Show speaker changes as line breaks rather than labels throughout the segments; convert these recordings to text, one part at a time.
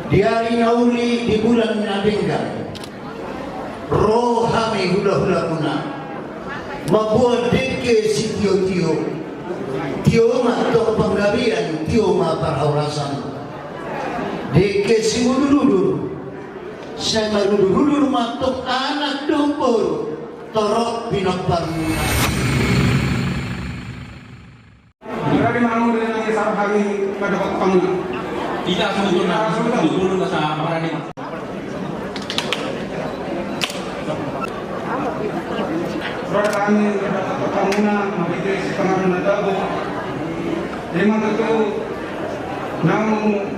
Di hari nauli di bulan Nadengga, rohame hula-hula kuna, mabuat deke si tio-tio, tio matok penggabian, tio ma parhaurasan, deke si ulur-ulur, saya ulur-ulur matok anak dompor, torok pinopar muna.
Berarti mau dengan kisah hari pada waktu kamu.
Tidak sempurna, dulu sa marani.
Surat kami dapat pertamuna mengikuti setengah menadabu. Lima tentu namu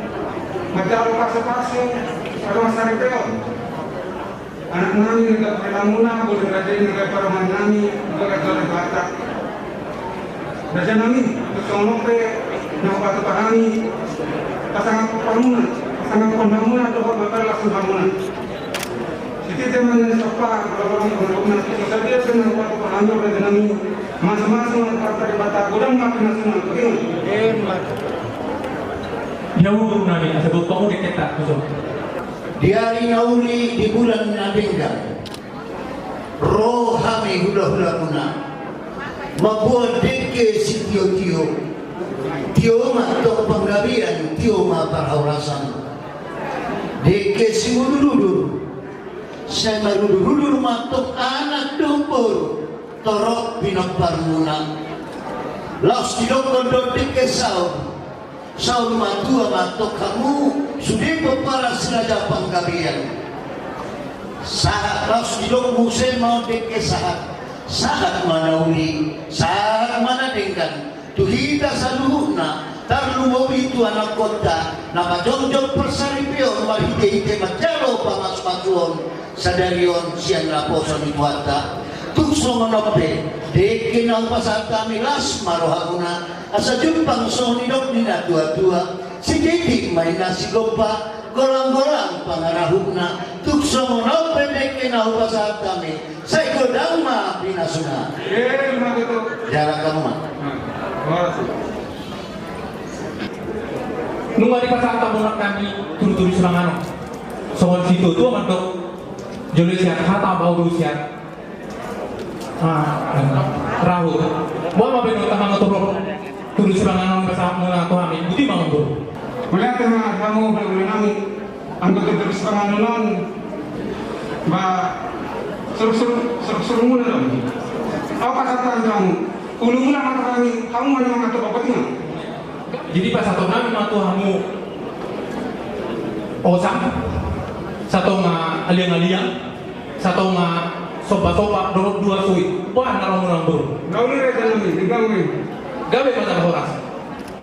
majalu kasu-kasu kalau sari peon. Anak kami negara pertamuna boleh rajin negara perumahan kami negara jalan batak. Raja kami tersonope nama batu kami. Pasangan pembangunan doa bakal langsung bangunan. Jadi teman siapa kalau bangunan saja dengan waktu pembangunan dengan masing-masing partai bata gudang makin nasional bagaimana?
Jauh nani sebut kamu diketak betul.
Di hari nauli di bulan Nadengga, rohame hula-hula kuna, mabuat deke si tio-tio, tio matok penggabian, tio ma parhaurasan, deke si ulur-ulur, saya ulur-ulur matok anak dompor, torok pinopar muna. Laos tidok kodok deke saul matua matok kamu sudah pepara seraja penggabian. Sahat laos tidok musem mau deke sahat mana uli, sahat mana denggan. Tuhita saluhuna tarlumo itu anak kota nama jongjong persaripion mahite-hite macalo pamas-masuon sadarion siang laposan itu hatta tukso menope deke nang pasal kami las marohaguna asa jumpang sonidok nina tua-tua sididik main nasi gopa golang-golang pangarahuna tukso menope deke nang pasal kami saya godang ma pinasuna jarak kamu mah.
Nunggu di pasar tabunan kami turu-turu serangan. Soal situ tu mantuk joli siat hata bau siat. Rahu. Buat apa beno tamang turun turu serangan pasar muna tu kami. Budi mangur.
Melihat teman kamu berbeda kami anggota turu serangan non ba seru muna dong. Apa kata kamu? Ulu mula mata kami, kamu mana mata bapaknya?
Jadi pas satu kami matu kamu osang, satu ma aliang-aliang, satu ma sopa-sopa dorok dua sui. Wah narong-narong bro.
Kau ni rekan kami, tinggal kami.
Gabe pada horas.